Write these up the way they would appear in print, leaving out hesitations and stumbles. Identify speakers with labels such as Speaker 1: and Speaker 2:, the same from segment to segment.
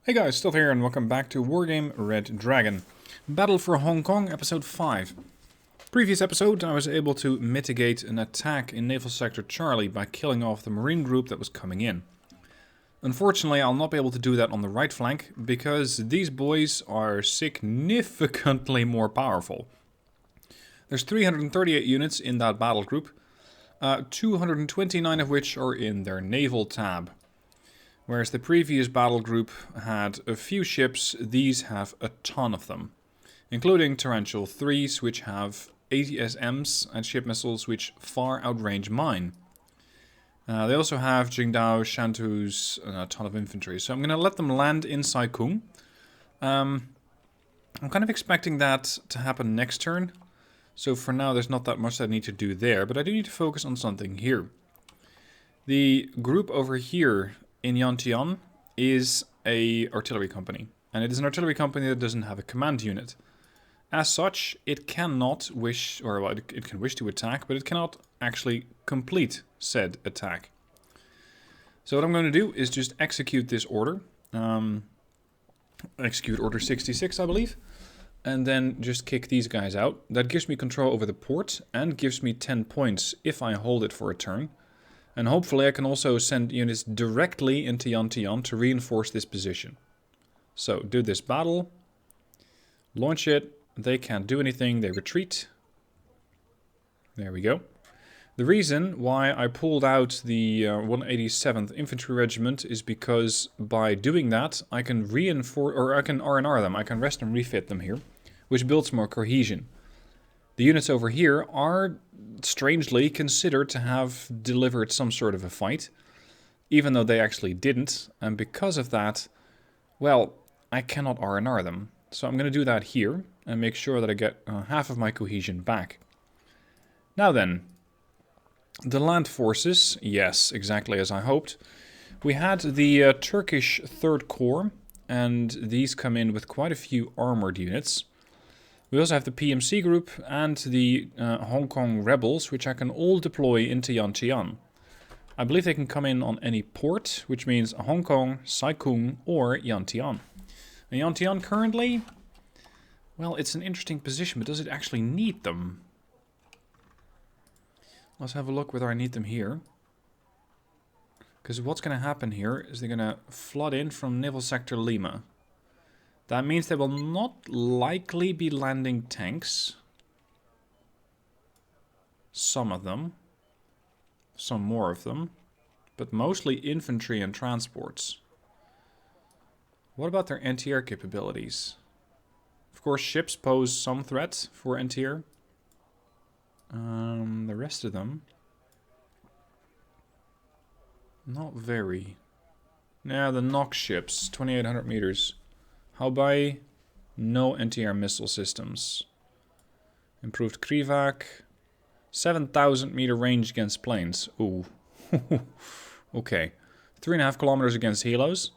Speaker 1: Hey guys, still here and welcome back to Wargame Red Dragon. Battle for Hong Kong, episode 5. Previous episode, I was able to mitigate an attack in Naval Sector Charlie by killing off the Marine group that was coming in. Unfortunately, I'll not be able to do that on the right flank, because these boys are significantly more powerful. There's 338 units in that battle group, 229 of which are in their naval tab. Whereas the previous battle group had a few ships, these have a ton of them. Including Torrential 3s, which have 80 SMs and ship missiles which far outrange mine. They also have Jingdao, Shantus, and a ton of infantry. So I'm going to let them land in Sai Kung. I'm kind of expecting that to happen next turn. So for now there's not that much I need to do there, but I do need to focus on something here. The group over here in Yantian is a artillery company, and it is an artillery company that doesn't have a command unit. As such, it cannot wish, or well, it can wish to attack, but it cannot actually complete said attack. So what I'm going to do is just execute this order, execute order 66 I believe, and then just kick these guys out. That gives me control over the port and gives me 10 points if I hold it for a turn. And hopefully I can also send units directly into Yantian to reinforce this position. So, do this battle. Launch it. They can't do anything. They retreat. There we go. The reason why I pulled out the 187th Infantry Regiment is because by doing that, I can reinforce, or I can R&R them. I can rest and refit them here, which builds more cohesion. The units over here are strangely considered to have delivered some sort of a fight, even though they actually didn't, and because of that, well, I cannot R&R them. So I'm going to do that here, and make sure that I get half of my cohesion back. Now then, the land forces, yes, exactly as I hoped. We had the Turkish 3rd Corps, and these come in with quite a few armored units. We also have the PMC group and the Hong Kong rebels, which I can all deploy into Yantian. I believe they can come in on any port, which means Hong Kong, Sai Kung, or Yantian. And Yantian currently, well, it's an interesting position, but does it actually need them? Let's have a look whether I need them here. Because what's going to happen here is they're going to flood in from Naval Sector Lima. That means they will not likely be landing tanks. Some of them. Some more of them. But mostly infantry and transports. What about their anti-air capabilities? Of course, ships pose some threat for anti-air. The rest of them, not very. Yeah, the Nox ships, 2,800 meters. How by no anti-air missile systems? Improved Krivac. 7,000 meter range against planes. Ooh. Okay. 3.5 kilometers against helos.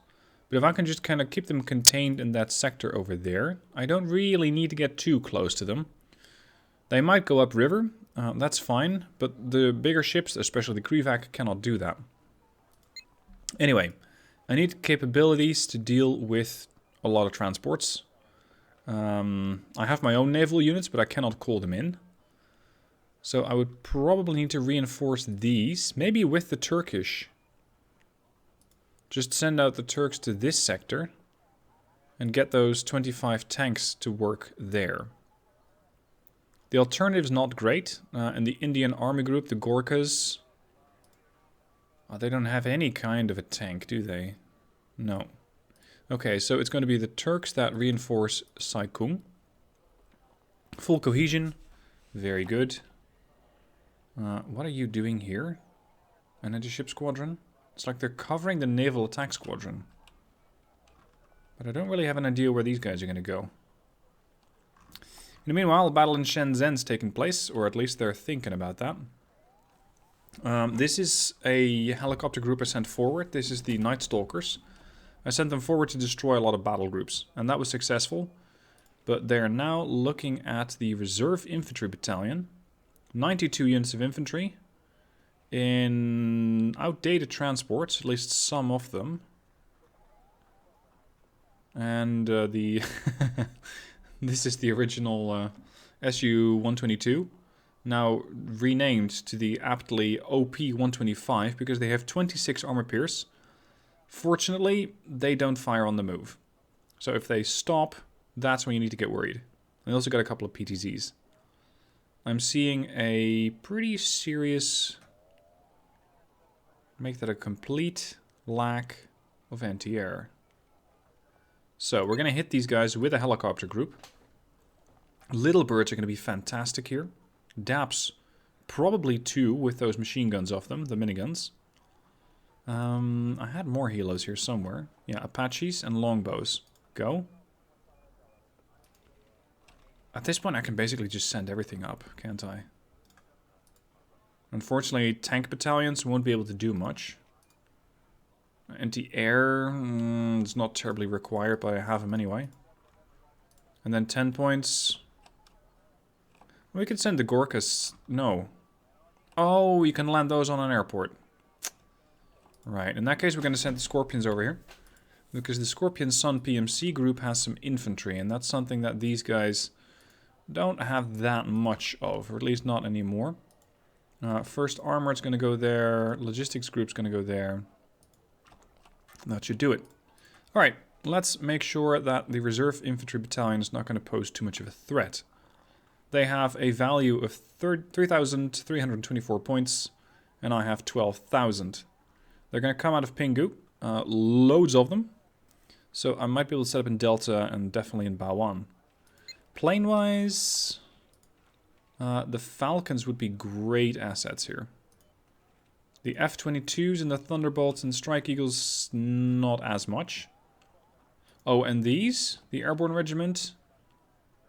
Speaker 1: But if I can just kind of keep them contained in that sector over there, I don't really need to get too close to them. They might go upriver. That's fine. But the bigger ships, especially the Krivac, cannot do that. Anyway, I need capabilities to deal with a lot of transports. I have my own naval units, but I cannot call them in. So I would probably need to reinforce these, maybe with the Turkish. Just send out the Turks to this sector and get those 25 tanks to work there. The alternative's not great. And the Indian army group, the Gorkhas, they don't have any kind of a tank, do they? No. Okay, so it's going to be the Turks that reinforce Sai Kung. Full cohesion. Very good. What are you doing here? An anti-ship squadron? It's like they're covering the naval attack squadron. But I don't really have an idea where these guys are going to go. In the meanwhile, a battle in Shenzhen's taking place, or at least they're thinking about that. This is a helicopter group I sent forward. This is the Night Stalkers. I sent them forward to destroy a lot of battle groups, and that was successful. But they are now looking at the Reserve Infantry Battalion. 92 units of infantry. In outdated transports, at least some of them. And the this is the original Su-122, now renamed to the aptly OP-125 because they have 26 armor pierce. Fortunately, they don't fire on the move. So if they stop, that's when you need to get worried. They also got a couple of PTZs. I'm seeing a pretty serious... Make that a complete lack of anti-air. So we're going to hit these guys with a helicopter group. Little birds are going to be fantastic here. Daps, probably 2 with those machine guns off them, the miniguns. I had more helos here somewhere. Yeah, Apaches and longbows. Go. At this point I can basically just send everything up, can't I? Unfortunately, tank battalions won't be able to do much. Anti-air is not terribly required, but I have them anyway. And then 10 points. We could send the Gorkas. No. Oh, you can land those on an airport. Right, in that case we're going to send the Scorpions over here. Because the Scorpion Sun PMC group has some infantry, and that's something that these guys don't have that much of, or at least not anymore. First Armored's going to go there, Logistics group's going to go there. That should do it. Alright, let's make sure that the Reserve Infantry Battalion is not going to pose too much of a threat. They have a value of 3,324 points, and I have 12,000. They're going to come out of Pingu, loads of them. So I might be able to set up in Delta and definitely in Bawan. Plane-wise, the Falcons would be great assets here. The F-22s and the Thunderbolts and Strike Eagles, not as much. Oh, and these, the Airborne Regiment,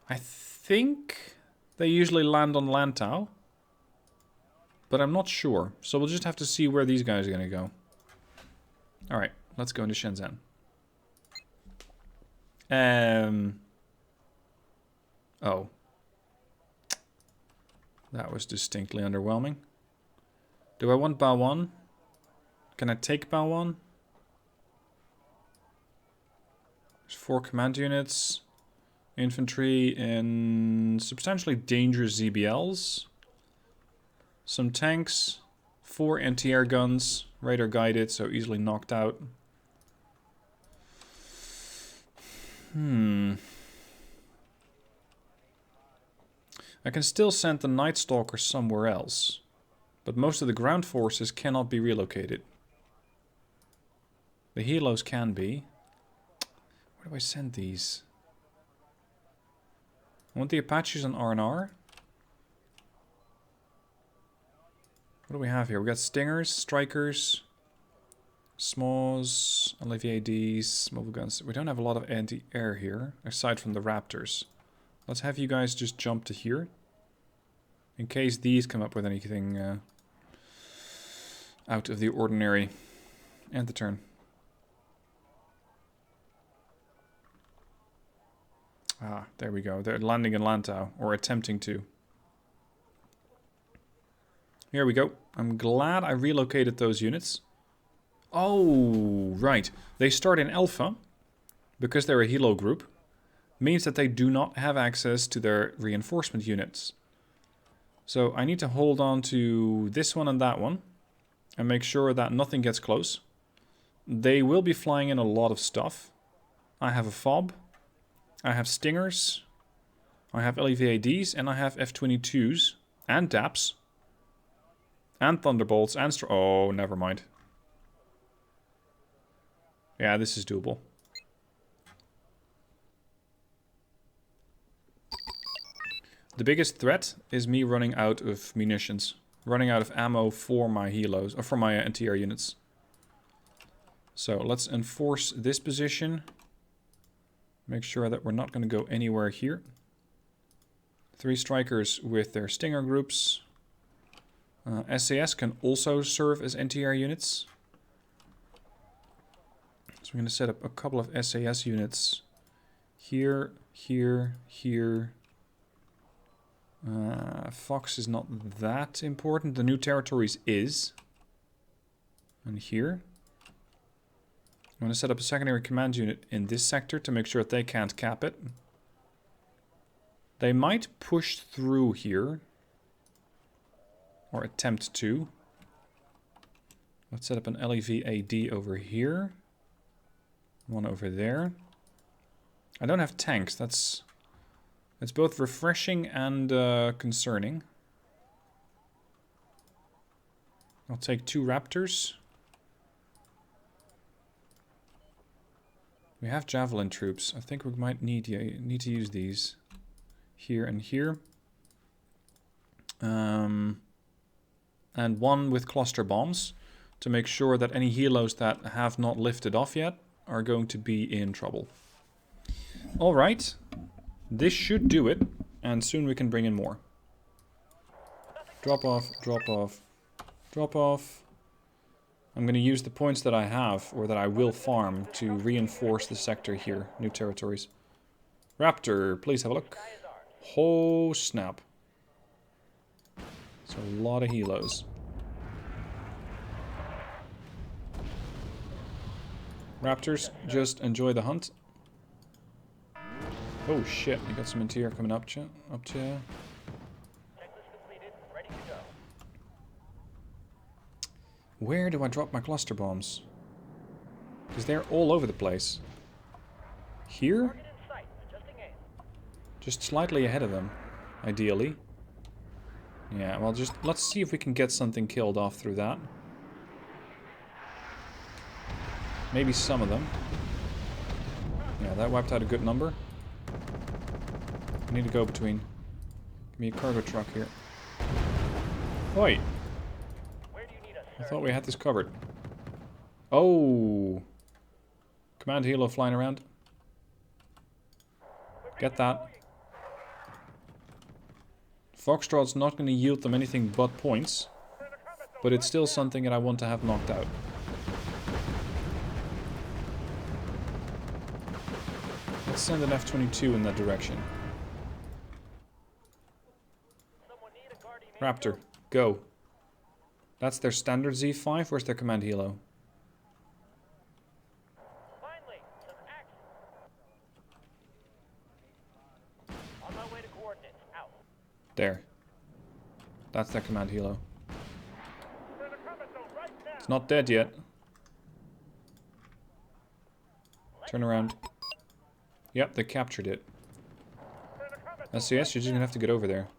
Speaker 1: I think they usually land on Lantau. But I'm not sure, so we'll just have to see where these guys are going to go. Alright, let's go into Shenzhen. Oh. That was distinctly underwhelming. Do I want Bawan? Can I take Bawan? There's 4 command units. Infantry and substantially dangerous ZBLs. Some tanks. 4 anti-air guns. Radar guided, so easily knocked out. I can still send the Night Stalker somewhere else. But most of the ground forces cannot be relocated. The helos can be. Where do I send these? I want the Apaches on R&R. What do we have here? We got Stingers, Strikers, Smalls, LAVADs, mobile guns. We don't have a lot of anti-air here, aside from the Raptors. Let's have you guys just jump to here. In case these come up with anything out of the ordinary. And the turn. Ah, there we go. They're landing in Lantau, or attempting to. Here we go. I'm glad I relocated those units. Oh, right. They start in Alpha, because they're a helo group. Means that they do not have access to their reinforcement units. So I need to hold on to this one and that one. And make sure that nothing gets close. They will be flying in a lot of stuff. I have a FOB. I have Stingers. I have LEVADs. And I have F-22s. And DAPs. And Thunderbolts. And... oh, never mind. Yeah, this is doable. The biggest threat is me running out of munitions. Running out of ammo for my helos, or for my anti-air units. So let's enforce this position. Make sure that we're not going to go anywhere here. 3 strikers with their Stinger groups. SAS can also serve as anti-air units. So I'm going to set up a couple of SAS units here, here, here. Fox is not that important. The New Territories is. And here. I'm going to set up a secondary command unit in this sector to make sure that they can't cap it. They might push through here. Or attempt to. Let's set up an LEV-AD over here. One over there. I don't have tanks. That's both refreshing and concerning. I'll take 2 Raptors. We have javelin troops. I think we might need to use these here and here. And one with cluster bombs to make sure that any helos that have not lifted off yet are going to be in trouble. Alright, this should do it, and soon we can bring in more. Drop off, drop off, drop off. I'm going to use the points that I have, or that I will farm, to reinforce the sector here. New territories. Raptor, please have a look. Oh, snap. It's a lot of helos. Raptors, just enjoy the hunt. Oh shit, you got some interior coming up to you. Where do I drop my cluster bombs? Because they're all over the place. Here? Just slightly ahead of them, ideally. Yeah, well, just let's see if we can get something killed off through that. Maybe some of them. Yeah, that wiped out a good number. I need to go between. Give me a cargo truck here. Oi! I thought we had this covered. Oh! Command helo flying around. Get that. Foxtrot's not going to yield them anything but points. But it's still something that I want to have knocked out. Let's send an F-22 in that direction. Raptor, go. That's their standard Z5. Where's their command helo?
Speaker 2: Finally, some action. On my way to coordinates. Out.
Speaker 1: There. That's their command helo. It's not dead yet. Turn around. Yep, they captured it. SCS, you're just gonna have to get over there.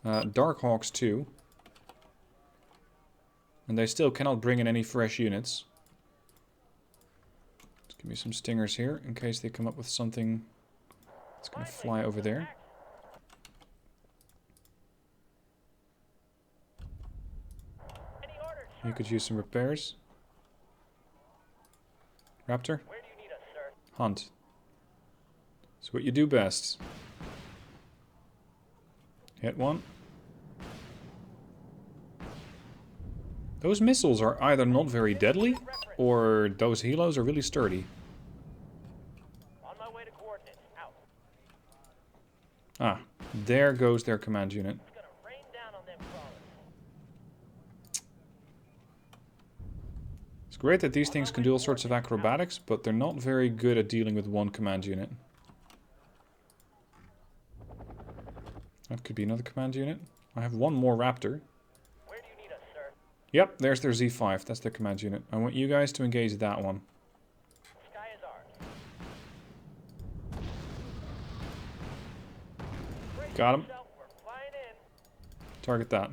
Speaker 1: Darkhawks too. And they still cannot bring in any fresh units. Let's give me some stingers here, in case they come up with something that's gonna fly over there. You could use some repairs. Raptor? Hunt. It's what you do best. Hit one. Those missiles are either not very deadly, or those helos are really sturdy.
Speaker 2: On my way to coordinates. Out.
Speaker 1: Ah, there goes their command unit.
Speaker 2: It's gonna rain down on them crawlers.
Speaker 1: It's great that these things can do all sorts of acrobatics, but they're not very good at dealing with one command unit. That could be another command unit. I have one more Raptor.
Speaker 2: Where do you need us, sir?
Speaker 1: Yep, there's their Z5. That's their command unit. I want you guys to engage that one.
Speaker 2: Sky is ours.
Speaker 1: Got him.
Speaker 2: We're flying in.
Speaker 1: Target that.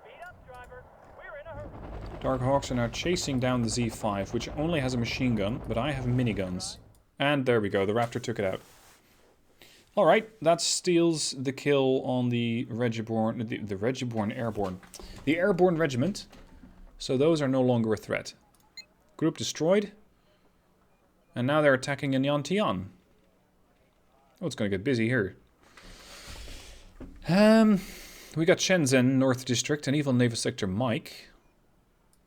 Speaker 2: Speed up, driver. We're in a hurry.
Speaker 1: Darkhawks are now chasing down the Z5, which only has a machine gun, but I have miniguns. And there we go, the Raptor took it out. Alright, that steals the kill on the Regiborn, the Regiborn Airborne. The Airborne Regiment. So those are no longer a threat. Group destroyed. And now they're attacking in Yantian. Oh, it's going to get busy here. We got Shenzhen, North District, and Evil Naval Sector Mike.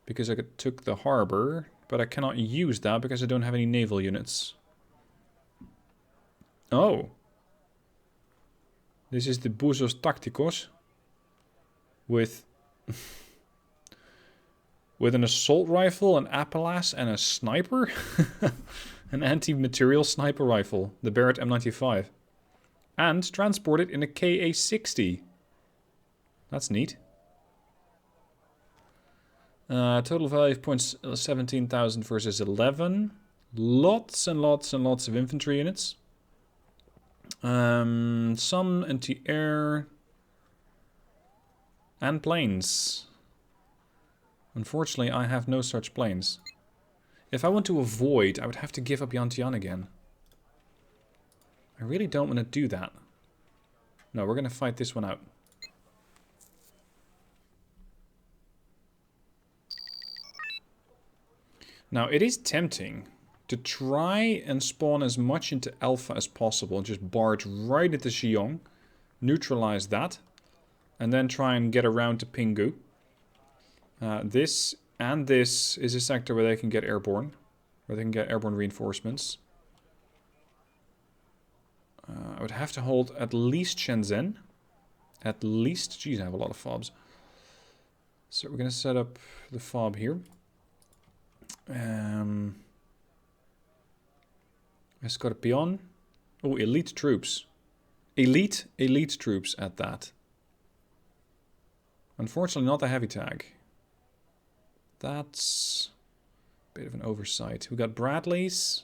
Speaker 1: Because I took the harbor, but I cannot use that because I don't have any naval units. Oh. This is the Buzos Tacticos with With an assault rifle, an Appalachian, and a sniper? An anti-material sniper rifle. The Barrett M95. And transported in a KA-60. That's neat. Total value of points 17,000 versus 11. Lots and lots and lots of infantry units. Some anti-air. And planes. Unfortunately, I have no such planes. If I want to avoid, I would have to give up Yantian again. I really don't want to do that. No, we're going to fight this one out. Now, it is tempting to try and spawn as much into Alpha as possible and just barge right into Xiong, neutralize that, and then try and get around to Pingu. This and this is a sector where they can get airborne, where they can get airborne reinforcements. I would have to hold at least Shenzhen. At least. Geez, I have a lot of fobs. So we're going to set up the fob here. Escorpion. Oh, elite troops. Elite troops at that. Unfortunately, not the heavy tag. That's a bit of an oversight. We got Bradleys.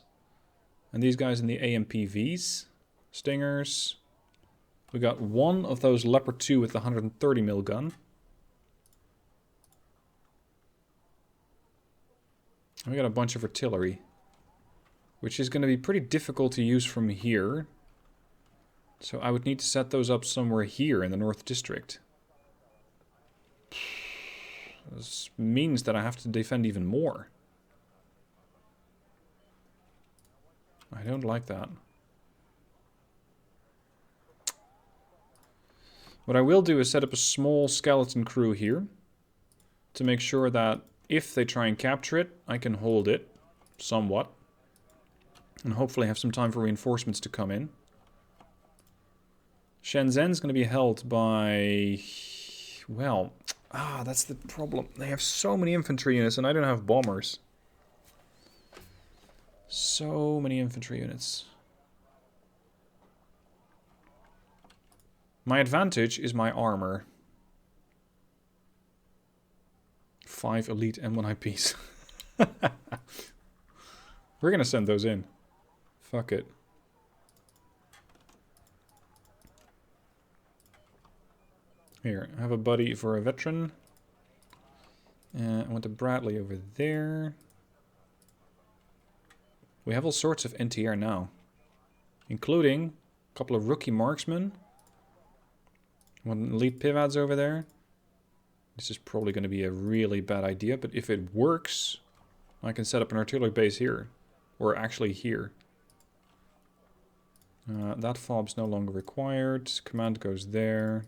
Speaker 1: And these guys in the AMPVs. Stingers. We got one of those Leopard 2 with the 130mm gun. And we got a bunch of artillery. Which is going to be pretty difficult to use from here. So I would need to set those up somewhere here in the North District. This means that I have to defend even more. I don't like that. What I will do is set up a small skeleton crew here. To make sure that if they try and capture it, I can hold it. Somewhat. And hopefully have some time for reinforcements to come in. Shenzhen's going to be held by... Well... that's the problem. They have so many infantry units and I don't have bombers. So many infantry units. My advantage is my armor. 5 elite M1 IPs. We're gonna send those in. Fuck it. Here, I have a buddy for a veteran. I want a Bradley over there. We have all sorts of NTR now. Including a couple of rookie marksmen. One elite pivads over there. This is probably going to be a really bad idea, but if it works, I can set up an artillery base here. Or actually here. That fob's no longer required. Command goes there.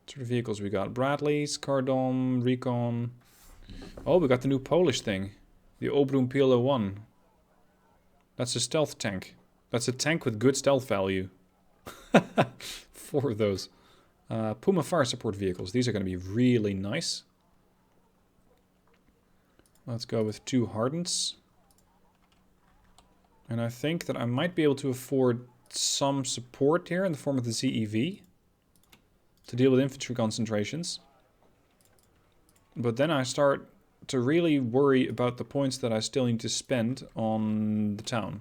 Speaker 1: What sort of vehicles we got? Bradleys, Cardom, Recon. Oh, we got the new Polish thing. The Obrum PLO-1. That's a stealth tank. That's a tank with good stealth value. 4 of those. Puma fire support vehicles. These are going to be really nice. Let's go with 2 Hardens. And I think that I might be able to afford some support here in the form of the CEV. To deal with infantry concentrations. But then I start to really worry about the points that I still need to spend on the town.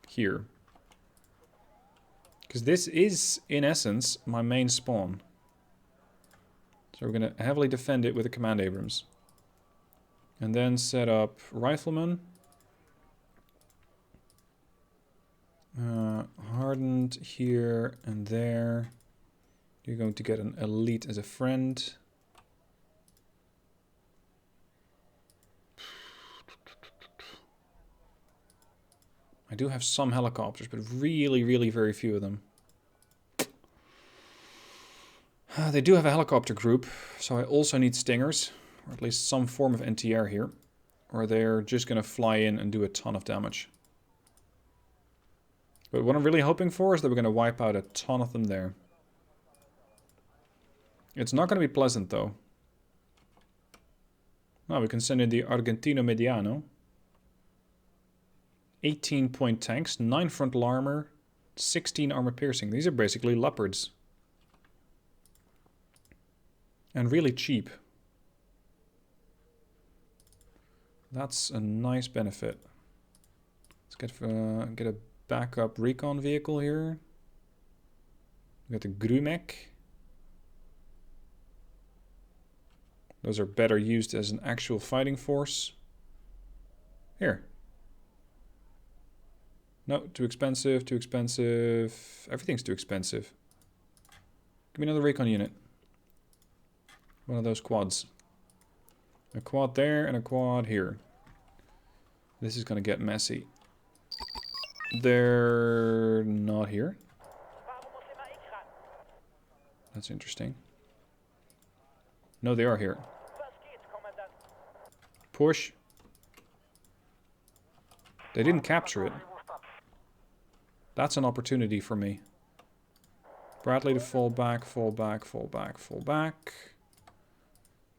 Speaker 1: Here. Because this is, in essence, my main spawn. So we're going to heavily defend it with the Command Abrams. And then set up Riflemen. Hardened here and there. You're going to get an elite as a friend. I do have some helicopters, but really, really very few of them. They do have a helicopter group, so I also need stingers. Or at least some form of NTR here. Or they're just going to fly in and do a ton of damage. But what I'm really hoping for is that we're going to wipe out a ton of them there. It's not going to be pleasant, though. Now we can send in the Argentino Mediano. 18-point tanks, 9 frontal armor, 16 armor piercing. These are basically leopards. And really cheap. That's a nice benefit. Let's get a backup recon vehicle here. We got the Grumek. Those are better used as an actual fighting force. Here. No, too expensive, too expensive. Everything's too expensive. Give me another recon unit. One of those quads. A quad there and a quad here. This is going to get messy. They're not here. That's interesting. No, they are here. Push. They didn't capture it. That's an opportunity for me. Bradley to fall back, fall back, fall back, fall back.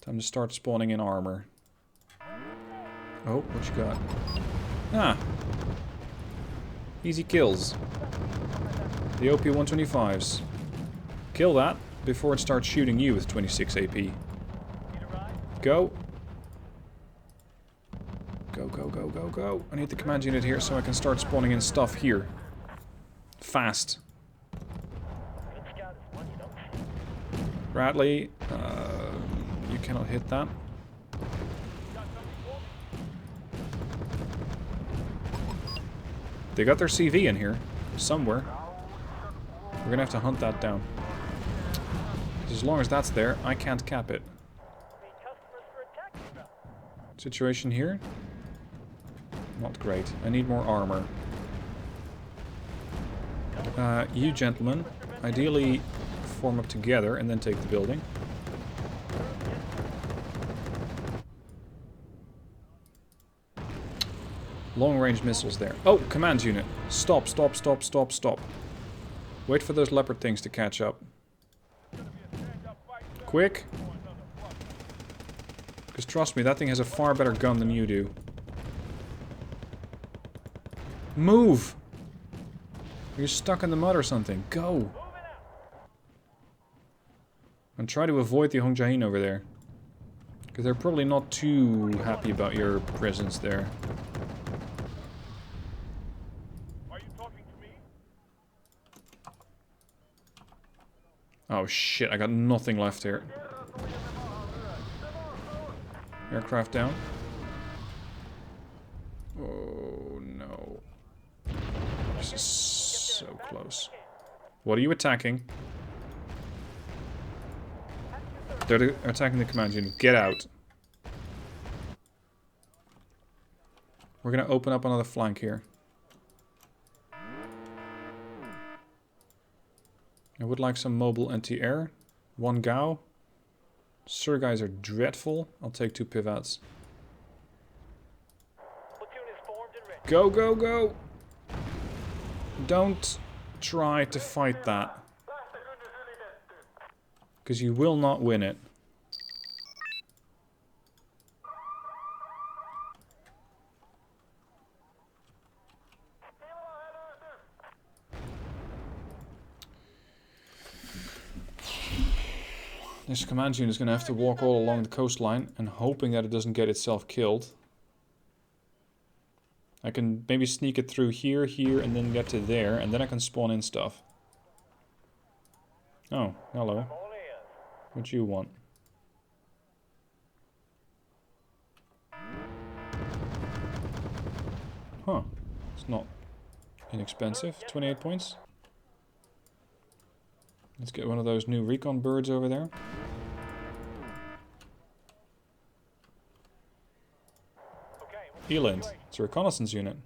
Speaker 1: Time to start spawning in armor. Oh, what you got? Ah! Easy kills. The OP-125s. Kill that before it starts shooting you with 26 AP. Go. Go, go, go, go, go. I need the command unit here so I can start spawning in stuff here. Fast. Bradley, you cannot hit that. They got their CV in here, somewhere. We're gonna have to hunt that down. As long as that's there, I can't cap it. Situation here? Not great. I need more armor. You gentlemen, ideally form up together and then take the building. Long-range missiles there. Oh, command unit. Stop, stop, stop, stop, stop. Wait for those leopard things to catch up. Quick. Because trust me, that thing has a far better gun than you do. Move! You're stuck in the mud or something. Go! And try to avoid the Hongjahin over there. Because they're probably not too happy about your presence there. Oh shit, I got nothing left here. Aircraft down. Oh no. This is so close. What are you attacking? They're attacking the command unit. Get out. We're gonna open up another flank here. I would like some mobile anti-air. 1 Gao. Surguys are dreadful. I'll take 2 pivots. Go, go, go! Don't try to fight that. Because you will not win it. This command unit is going to have to walk all along the coastline and hoping that it doesn't get itself killed. I can maybe sneak it through here, here, and then get to there, and then I can spawn in stuff. Oh, hello. What do you want? Huh. It's not inexpensive. 28 points. Let's get one of those new recon birds over there. Eland. It's a reconnaissance unit.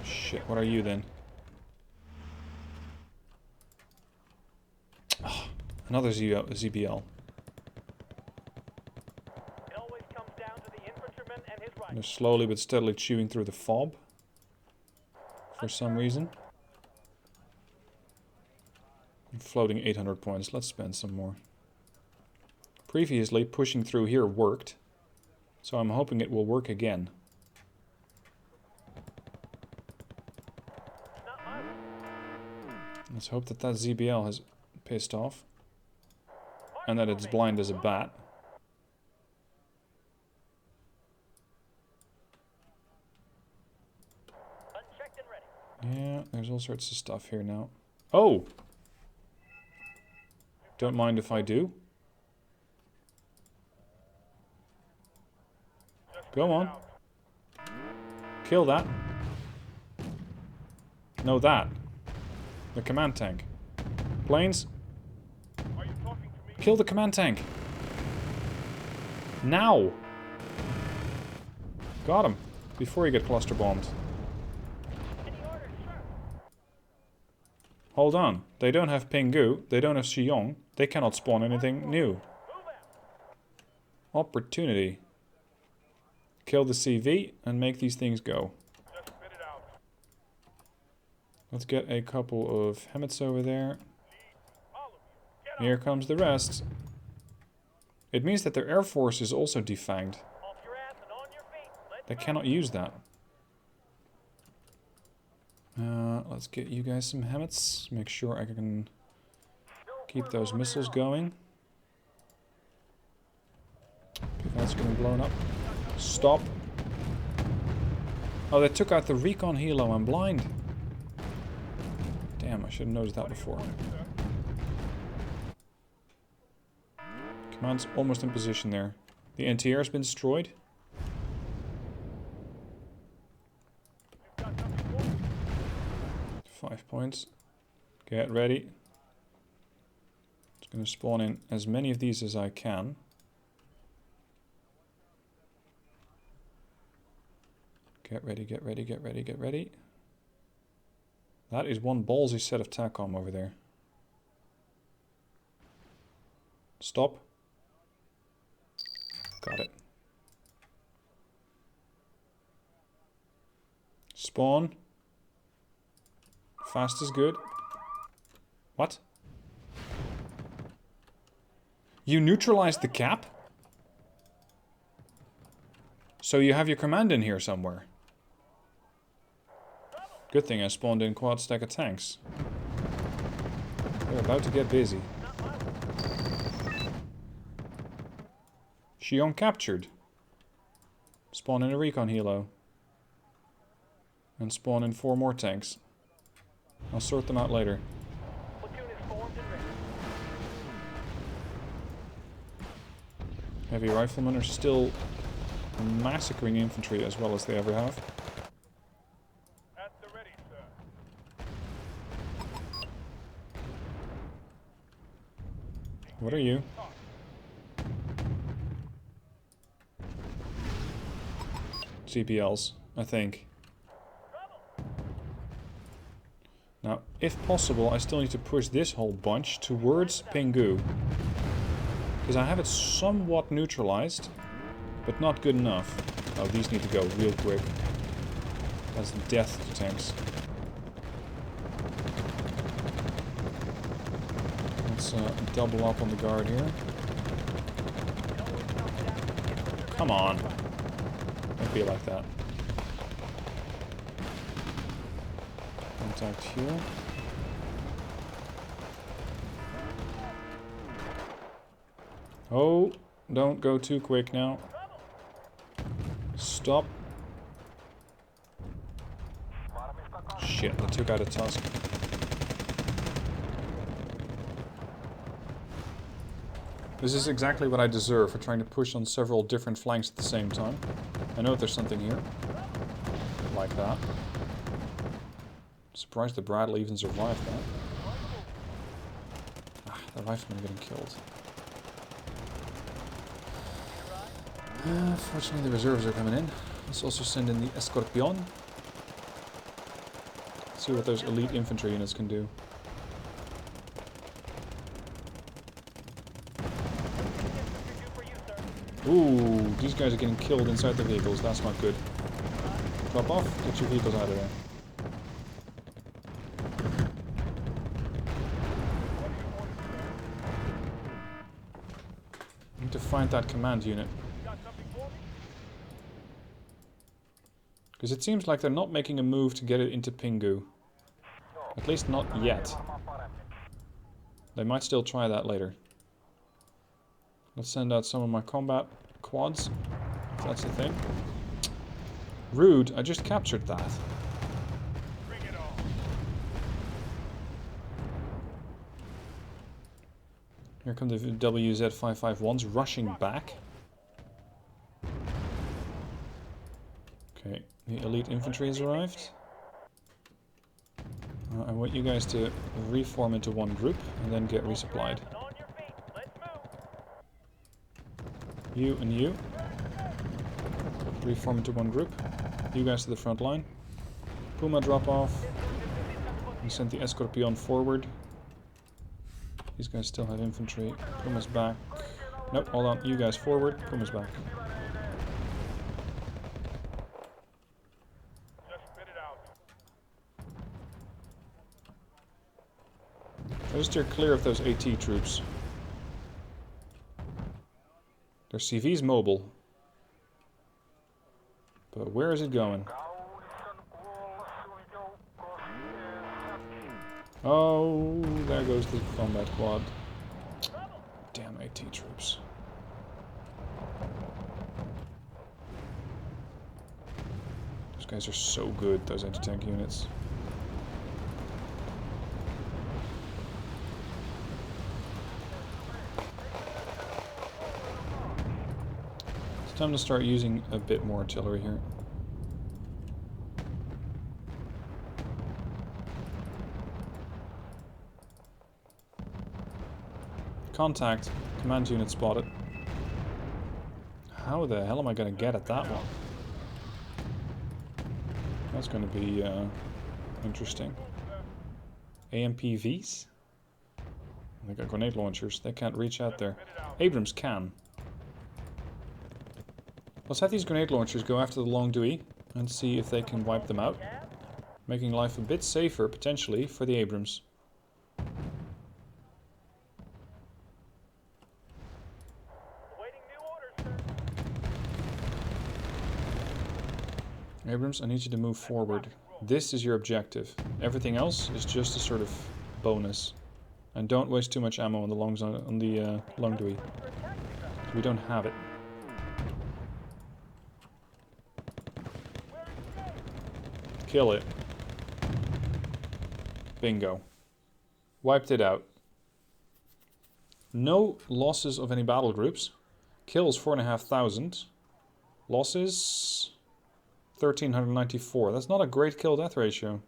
Speaker 1: Shit, what are you then? Oh, another ZBL. They're slowly but steadily chewing through the fob. For some reason. I'm floating 800 points. Let's spend some more. Previously, pushing through here worked. So I'm hoping it will work again. Let's hope that that ZBL has pissed off. And that it's blind as a bat. Yeah, there's all sorts of stuff here now. Oh! Don't mind if I do. Go on. Kill that. No, that. The command tank. Planes. Kill the command tank. Now. Got him. Before he get cluster bombed. Hold on. They don't have Pingu. They don't have Xiong. They cannot spawn anything new. Opportunity. Kill the CV and make these things go. Let's get a couple of Hemmets over there. Here comes the rest. It means that their air force is also defanged. They cannot use that. Let's get you guys some Hemmets. Make sure I can keep those missiles going. Okay, that's getting blown up. Stop. Oh, they took out the recon helo. I'm blind. Damn, I should have noticed that before. Command's almost in position there. The NTR has been destroyed. Five points. Get ready. Just going to spawn in as many of these as I can. Get ready, get ready, get ready, get ready. That is one ballsy set of TACOM over there. Stop. Got it. Spawn. Fast is good. What? You neutralized the cap? So you have your command in here somewhere. Good thing I spawned in quad stack of tanks. They're about to get busy. Xiong captured. Spawn in a recon helo. And spawn in 4 more tanks. I'll sort them out later. Heavy riflemen are still massacring infantry as well as they ever have.
Speaker 3: At the ready, sir.
Speaker 1: What are you? CPLs, I think. Now, if possible, I still need to push this whole bunch towards Pingu. Because I have it somewhat neutralized, but not good enough. Oh, these need to go real quick. That's death to tanks. Let's double up on the guard here. Come on. Don't be like that. Contact here. Oh, don't go too quick now. Stop. Shit, they took out a Tusk. This is exactly what I deserve for trying to push on several different flanks at the same time. I know there's something here. Like that. Surprised the Bradley even survived that. Ah, the riflemen getting killed. Fortunately the reserves are coming in. Let's also send in the Escorpion. See what those elite infantry units can do. Ooh, these guys are getting killed inside the vehicles. That's not good. Drop off. Get your vehicles out of there. I need to find that command unit.
Speaker 3: Got something for me?
Speaker 1: Because it seems like they're not making a move to get it into Pingu. At least not yet. They might still try that later. Let's send out some of my combat quads, if that's the thing. Rude, I just captured that.
Speaker 3: Bring it on.
Speaker 1: Here come the WZ-551s rushing back. Okay, the elite infantry has arrived. I want you guys to reform into one group and then get resupplied.
Speaker 3: On your feet. Let's move.
Speaker 1: You and you. Reform into one group. You guys to the front line. Puma drop off. We sent the Escorpion forward. These guys still have infantry. Puma's back. Nope, hold on. You guys forward. Puma's back.
Speaker 3: Just spit it out.
Speaker 1: Try to steer clear of those AT troops. Their CV's mobile. But where is it going? Oh, there goes the combat quad. Damn AT troops. Those guys are so good, those anti-tank units. It's time to start using a bit more artillery here. Contact. Command unit spotted. How the hell am I going to get at that one? That's going to be interesting. AMPVs? They got grenade launchers. They can't reach out there. Abrams can. Let's have these grenade launchers go after the Long Dewey and see if they can wipe them out. Making life a bit safer, potentially, for the Abrams. Abrams, I need you to move forward. This is your objective. Everything else is just a sort of bonus. And don't waste too much ammo on the Long Dewey. We don't have it. Kill it. Bingo. Wiped it out. No losses of any battle groups. Kills 4,500. Losses 1,394. That's not a great kill-death ratio.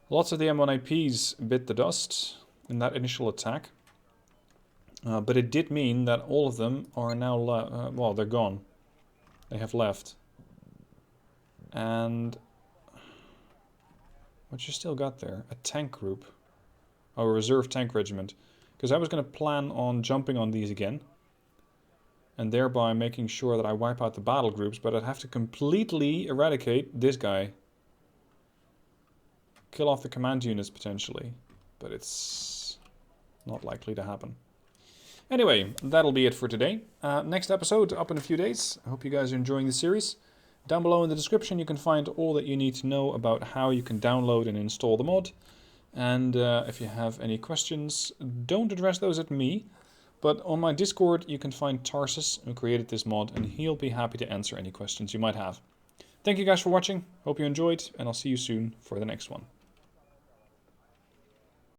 Speaker 1: Lots of the M1APs bit the dust in that initial attack. But it did mean that all of them are now, well, they're gone. They have left. And what you still got there? A tank group. Oh, a reserve tank regiment. Because I was going to plan on jumping on these again. And thereby making sure that I wipe out the battle groups, but I'd have to completely eradicate this guy. Kill off the command units potentially, but it's not likely to happen. Anyway, that'll be it for today. Next episode up in a few days. I hope you guys are enjoying the series. Down below in the description you can find all that you need to know about how you can download and install the mod. And if you have any questions, don't address those at me. But on my Discord, you can find Tarsus, who created this mod, and he'll be happy to answer any questions you might have. Thank you guys for watching, hope you enjoyed, and I'll see you soon for the next one.